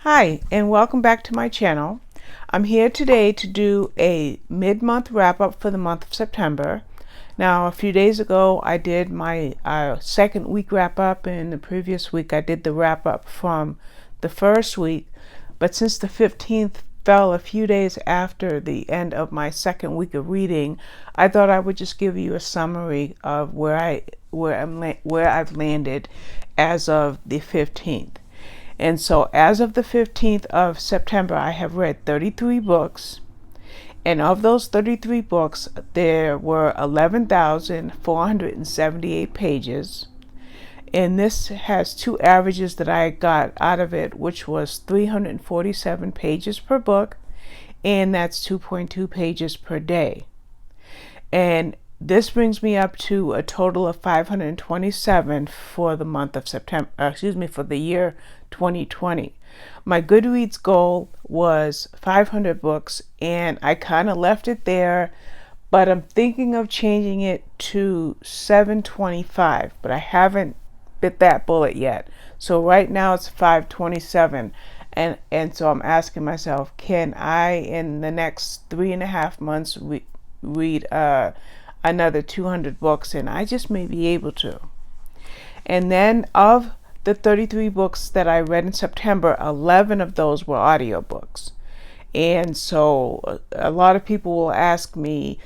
Hi, and welcome back to my channel. I'm here today to do a mid-month wrap-up for the month of September. Now, a few days ago, I did my second week wrap-up, and the previous week I did the wrap-up from the first week. But since the 15th fell a few days after the end of my second week of reading, I thought I would just give you a summary of where I've landed as of the 15th. And so as of the 15th of September, I have read 33 books. And of those 33 books, there were 11,478 pages. And this has two averages that I got out of it, which was 347 pages per book, and that's 2.2 pages per day. And this brings me up to a total of 527 for the month of September, for the year 2020. My Goodreads goal was 500 books, and I kind of left it there, but I'm thinking of changing it to 725, but I haven't bit that bullet yet. So right now it's 527, and so I'm asking myself, can I in the next 3.5 months read another 200 books? And I just may be able to. And then of the 33 books that I read in September, 11 of those were audiobooks. And so a lot of people will ask me,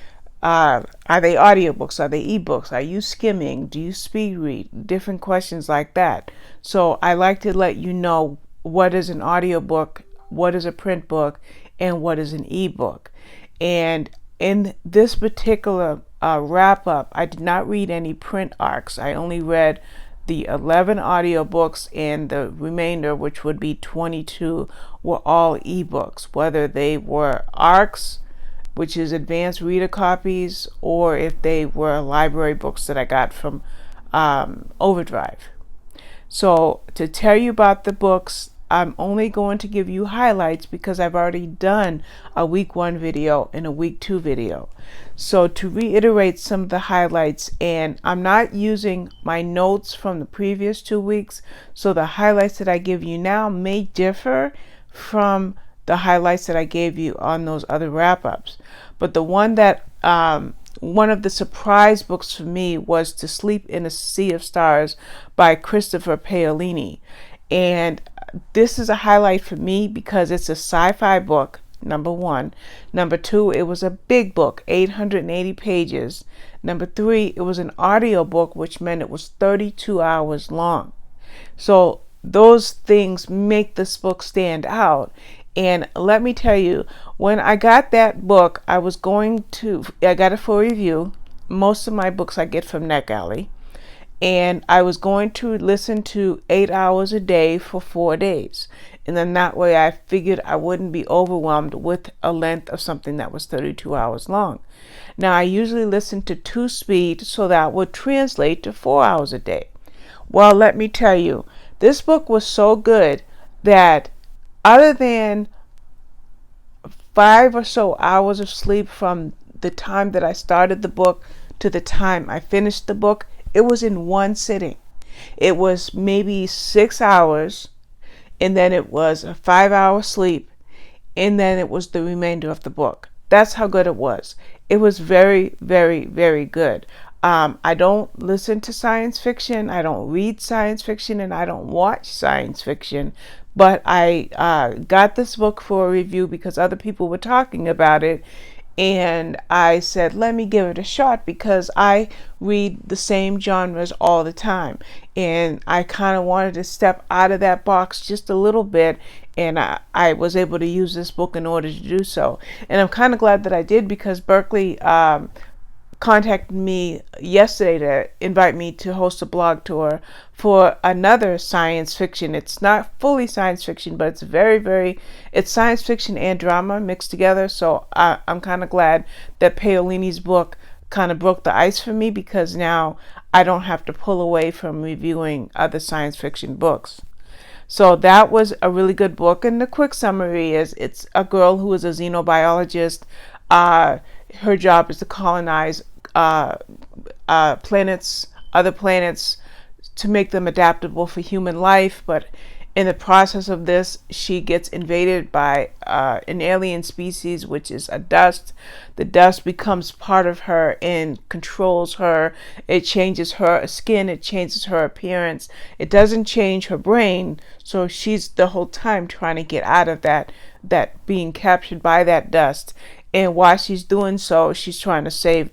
are they audiobooks? Are they ebooks? Are you skimming? Do you speed read? Different questions like that. So I like to let you know what is an audiobook, what is a print book, and what is an ebook. And in this particular wrap up, I did not read any print arcs. I only read the 11 audiobooks, and the remainder, which would be 22, were all ebooks, whether they were arcs, which is advanced reader copies, or if they were library books that I got from Overdrive. So to tell you about the books, I'm only going to give you highlights because I've already done a week 1 video and a week 2 video. So to reiterate some of the highlights, and I'm not using my notes from the previous 2 weeks, so the highlights that I give you now may differ from the highlights that I gave you on those other wrap-ups. But the one that one of the surprise books for me was To Sleep in a Sea of Stars by Christopher Paolini. And this is a highlight for me because it's a sci-fi book, number 1. Number 2, it was a big book, 880 pages. Number 3, it was an audio book, which meant it was 32 hours long. So those things make this book stand out. And let me tell you, when I got that book, I got it for review. Most of my books I get from NetGalley. And I was going to listen to 8 hours a day for 4 days. And then that way I figured I wouldn't be overwhelmed with a length of something that was 32 hours long. Now I usually listen to 2 speed, so that would translate to 4 hours a day. Well, let me tell you, this book was so good that other than 5 or so hours of sleep from the time that I started the book to the time I finished the book, it was in one sitting. It was maybe 6 hours, and then it was a 5-hour sleep, and then it was the remainder of the book. That's how good it was. It was very, very, very good. I don't listen to science fiction, I don't read science fiction, and I don't watch science fiction, but I got this book for a review because other people were talking about it, and I said, let me give it a shot because I read the same genres all the time. And I kind of wanted to step out of that box just a little bit. And I was able to use this book in order to do so. And I'm kind of glad that I did because Berkeley contacted me yesterday to invite me to host a blog tour for another science fiction. It's not fully science fiction, but it's it's science fiction and drama mixed together. So I'm kind of glad that Paolini's book kind of broke the ice for me because now I don't have to pull away from reviewing other science fiction books. So that was a really good book. And the quick summary is it's a girl who is a xenobiologist. Her job is to colonize other planets to make them adaptable for human life, but In the process of this, she gets invaded by an alien species, which is a dust. The dust becomes part of her and controls her. It changes her skin. It changes her appearance. It doesn't change her brain. So she's the whole time trying to get out of that being captured by that dust. And while she's doing so, she's trying to save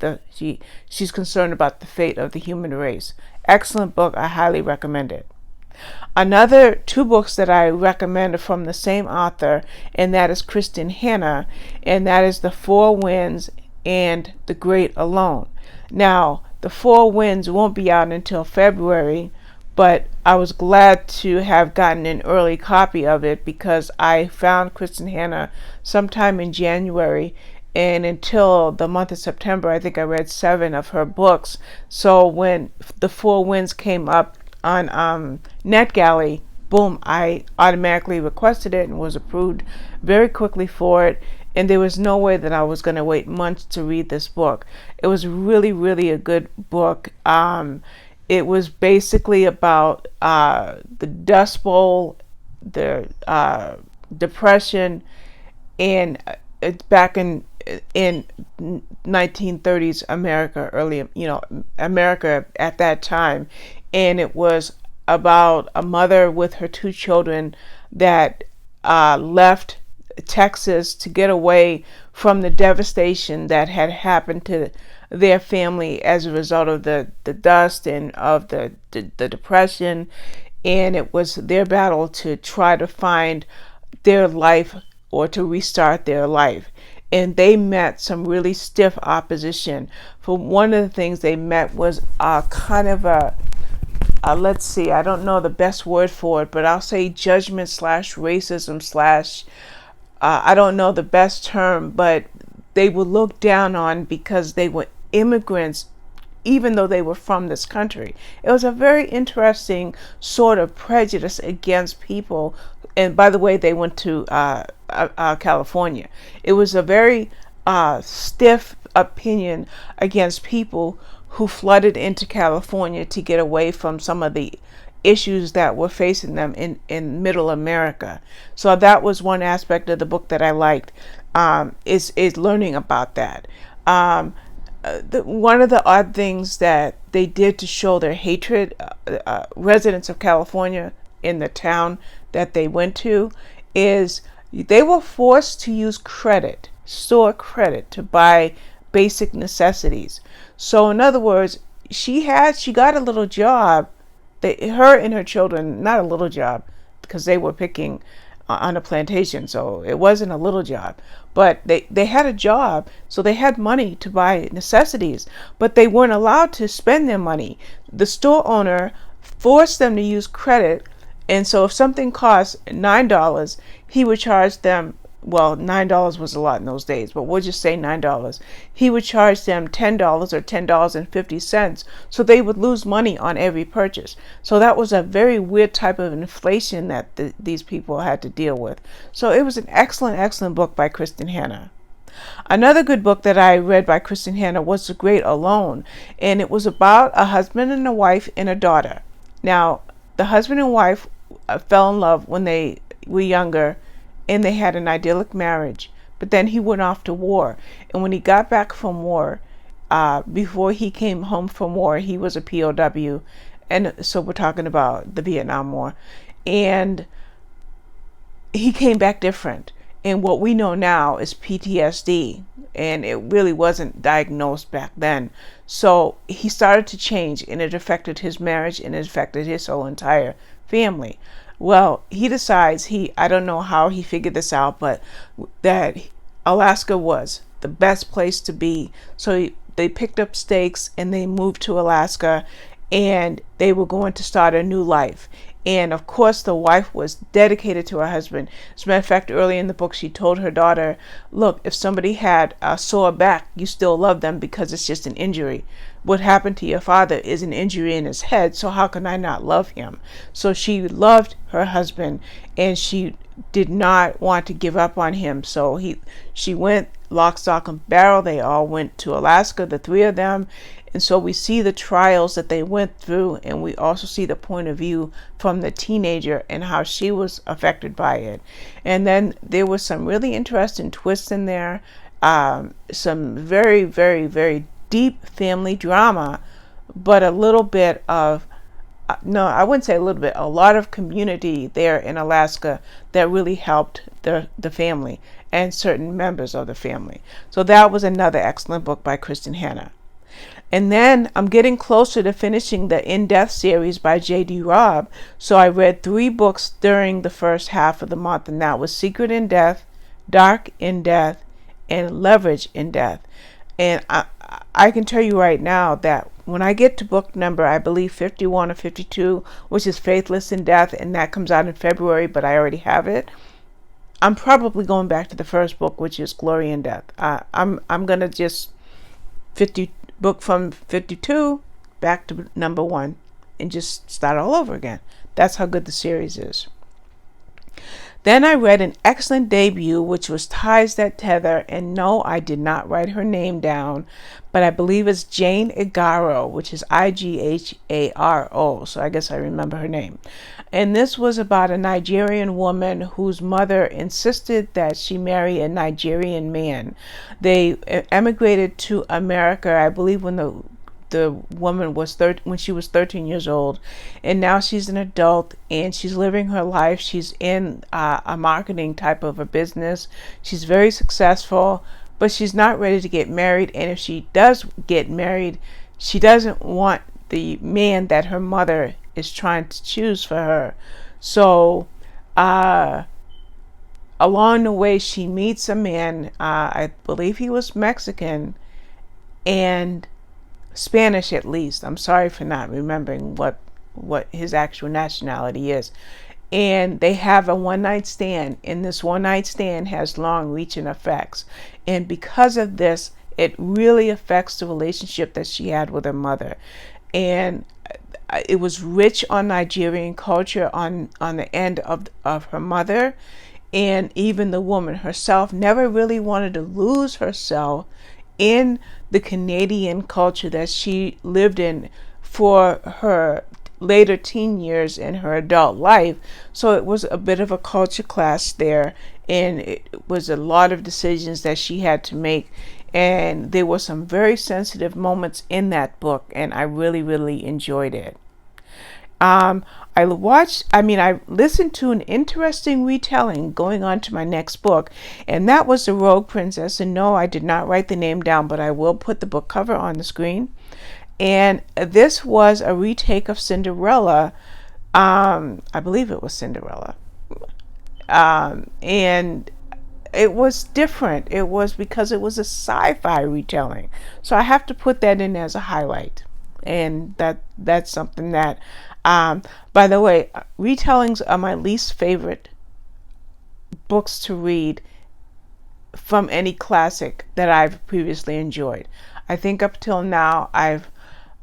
she's concerned about the fate of the human race. Excellent book. I highly recommend it. Another two books that I recommend from the same author, and that is Kristin Hanna, and that is The Four Winds and The Great Alone. Now, The Four Winds won't be out until February, but I was glad to have gotten an early copy of it because I found Kristin Hanna sometime in January, and until the month of September, I think I read 7 of her books. So when The Four Winds came up on NetGalley, boom, I automatically requested it and was approved very quickly for it. And there was no way that I was going to wait months to read this book. It was really, really a good book. It was basically about the Dust Bowl, the Depression, and it's back in 1930s America, America at that time. And it was about a mother with her 2 children that left Texas to get away from the devastation that had happened to their family as a result of the dust and of the Depression. And it was their battle to try to find their life or to restart their life. And they met some really stiff opposition. For one of the things they met was kind of let's see, I don't know the best word for it, but I'll say judgment / racism / I don't know the best term, but they were looked down on because they were immigrants, even though they were from this country. It was a very interesting sort of prejudice against people. And by the way, they went to California. It was a very stiff opinion against people who flooded into California to get away from some of the issues that were facing them in middle America. So that was one aspect of the book that I liked, is learning about that. One of the odd things that they did to show their hatred, residents of California in the town that they went to, is they were forced to use store credit to buy basic necessities. So in other words, she got a little job. Her and her children, not a little job, because they were picking on a plantation, so it wasn't a little job. But they had a job, so they had money to buy necessities, but they weren't allowed to spend their money. The store owner forced them to use credit, and so if something cost $9, he would charge them, well, $9 was a lot in those days, but we'll just say $9. He would charge them $10 or $10.50, so they would lose money on every purchase. So that was a very weird type of inflation that these people had to deal with. So it was an excellent, excellent book by Kristin Hanna. Another good book that I read by Kristin Hanna was The Great Alone, and it was about a husband and a wife and a daughter. Now, the husband and wife fell in love when they were younger, and they had an idyllic marriage. But then he went off to war. And when he got back from war, before he came home from war, he was a POW. And so we're talking about the Vietnam War. And he came back different. And what we know now is PTSD. And it really wasn't diagnosed back then. So he started to change, and it affected his marriage, and it affected his whole entire family. Well, he decides, I don't know how he figured this out, but that Alaska was the best place to be. So they picked up stakes and they moved to Alaska, and they were going to start a new life. And of course, the wife was dedicated to her husband. As a matter of fact, early in the book, she told her daughter, look, if somebody had a sore back, you still love them because it's just an injury. What happened to your father is an injury in his head, so how can I not love him? So she loved her husband, and she did not want to give up on him. So she went lock, stock, and barrel. They all went to Alaska, the 3 of them. And so we see the trials that they went through, and we also see the point of view from the teenager and how she was affected by it. And then there was some really interesting twists in there, some very, very, very deep family drama, but a little bit of, no, I wouldn't say a little bit, a lot of community there in Alaska that really helped the family and certain members of the family. So that was another excellent book by Kristin Hanna. And then I'm getting closer to finishing the In-Depth series by J.D. Robb. So I read 3 books during the first half of the month, and that was Secret in Death, Dark in Death, and Leverage in Death. And I can tell you right now that when I get to book number, I believe 51 or 52, which is Faithless in Death, and that comes out in February, but I already have it, I'm probably going back to the first book, which is Glory in Death. I'm going to just book from 52 back to number 1 and just start all over again. That's how good the series is. Then I read an excellent debut, which was Ties That Tether, and no, I did not write her name down, but I believe it's Jane Igaro, which is Igharo, so I guess I remember her name. And this was about a Nigerian woman whose mother insisted that she marry a Nigerian man. They emigrated to America, I believe, when the woman was when she was 13 years old, and now she's an adult and she's living her life. She's in a marketing type of a business. She's very successful, but she's not ready to get married, and if she does get married, she doesn't want the man that her mother is trying to choose for her. So along the way she meets a man, I believe he was Mexican and Spanish at least. I'm sorry for not remembering what his actual nationality is. And they have a one-night stand, and this one-night stand has long-reaching effects. And because of this, it really affects the relationship that she had with her mother. And it was rich on Nigerian culture on the end of her mother. And even the woman herself never really wanted to lose herself in the Canadian culture that she lived in for her later teen years in her adult life. So it was a bit of a culture clash there, and it was a lot of decisions that she had to make, and there were some very sensitive moments in that book, and I really, really enjoyed it. I listened to an interesting retelling going on to my next book, and that was The Rogue Princess. And no, I did not write the name down, but I will put the book cover on the screen. And this was a retake of Cinderella. I believe it was Cinderella. And it was different. It was because it was a sci-fi retelling. So I have to put that in as a highlight. And that's something that, by the way, retellings are my least favorite books to read from any classic that I've previously enjoyed. I think up till now I've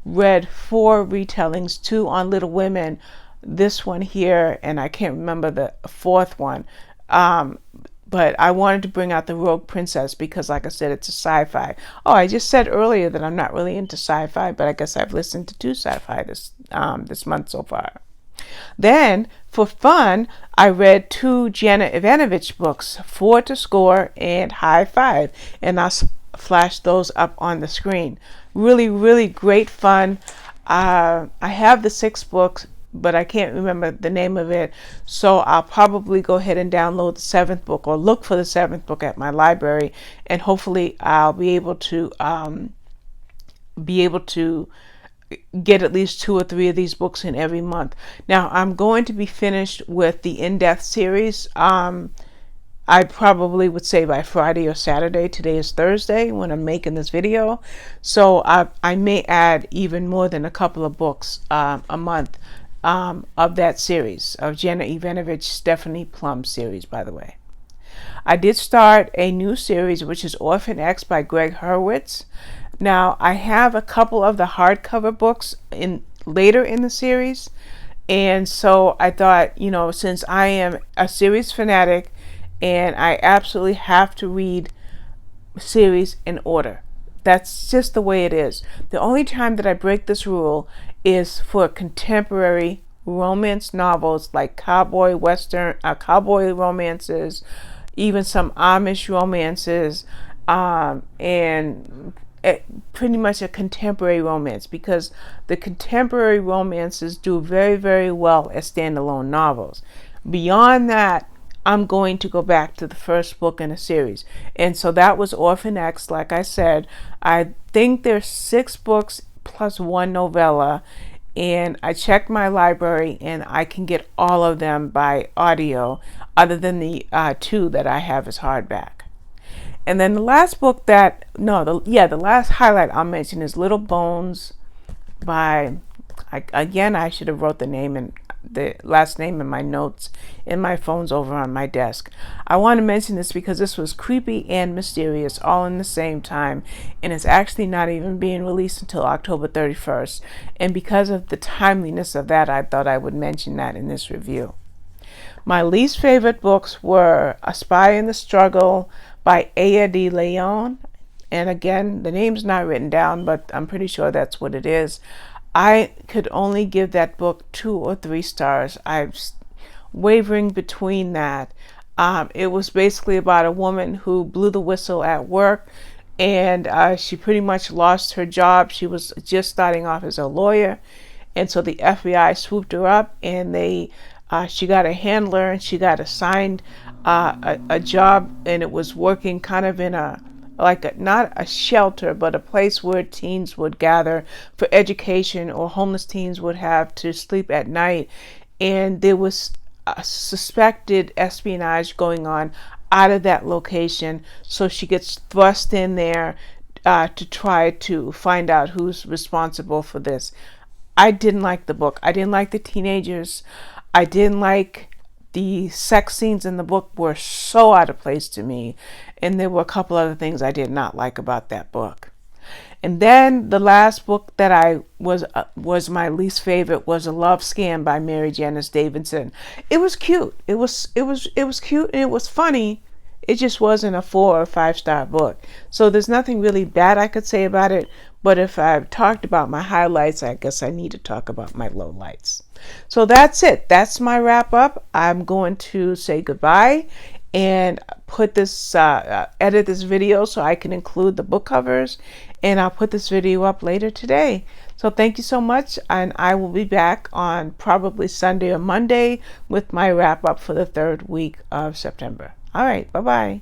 read 4 retellings, 2 on Little Women, this one here, and I can't remember the 4th one. But I wanted to bring out The Rogue Princess because, like I said, it's a sci-fi. Oh, I just said earlier that I'm not really into sci-fi, but I guess I've listened to 2 sci-fi this month so far. Then, for fun, I read 2 Janet Evanovich books, 4 to Score and High Five, and I'll flash those up on the screen. Really, really great fun. I have the 6th books, but I can't remember the name of it, so I'll probably go ahead and download the 7th book or look for the 7th book at my library, and hopefully I'll be able to get at least 2 or 3 of these books in every month. Now I'm going to be finished with the In-Depth series. I probably would say by Friday or Saturday. Today is Thursday when I'm making this video, so I may add even more than a couple of books a month of that series, of Janet Evanovich Stephanie Plum series, by the way. I did start a new series, which is Orphan X by Greg Hurwitz. Now, I have a couple of the hardcover books later in the series, and so I thought, since I am a series fanatic and I absolutely have to read series in order. That's just the way it is. The only time that I break this rule is for contemporary romance novels, like cowboy romances, even some Amish romances, and pretty much a contemporary romance, because the contemporary romances do very, very well as standalone novels. Beyond that, I'm going to go back to the first book in a series. And so that was Orphan X. Like I said, I think there's 6 books plus 1 novella. And I checked my library and I can get all of them by audio, other than the 2 that I have as hardback. And then the last book the last highlight I'll mention is Little Bones by, I should have wrote the last name in my notes, in my phone's over on my desk. I want to mention this because this was creepy and mysterious all in the same time, and it's actually not even being released until October 31st. And because of the timeliness of that, I thought I would mention that in this review. My least favorite books were A Spy in the Struggle by Aya de Leon. And again, the name's not written down, but I'm pretty sure that's what it is. I could only give that book 2 or 3 stars. I'm wavering between that. It was basically about a woman who blew the whistle at work, and she pretty much lost her job. She was just starting off as a lawyer, and so the FBI swooped her up, and she got a handler, and she got assigned a job, and it was working kind of in not a shelter, but a place where teens would gather for education, or homeless teens would have to sleep at night. And there was a suspected espionage going on out of that location. So she gets thrust in there to try to find out who's responsible for this. I didn't like the book. I didn't like the teenagers. I didn't like the sex scenes in the book, were so out of place to me. And there were a couple other things I did not like about that book. And then the last book that was my least favorite was A Love Scam by Mary Janice Davidson. It was cute. It was cute, and it was funny. It just wasn't a 4 or 5 star book. So there's nothing really bad I could say about it. But if I've talked about my highlights, I guess I need to talk about my lowlights. So that's it. That's my wrap up. I'm going to say goodbye and put this, edit this video so I can include the book covers. And I'll put this video up later today. So thank you so much. And I will be back on probably Sunday or Monday with my wrap up for the 3rd week of September. All right. Bye-bye.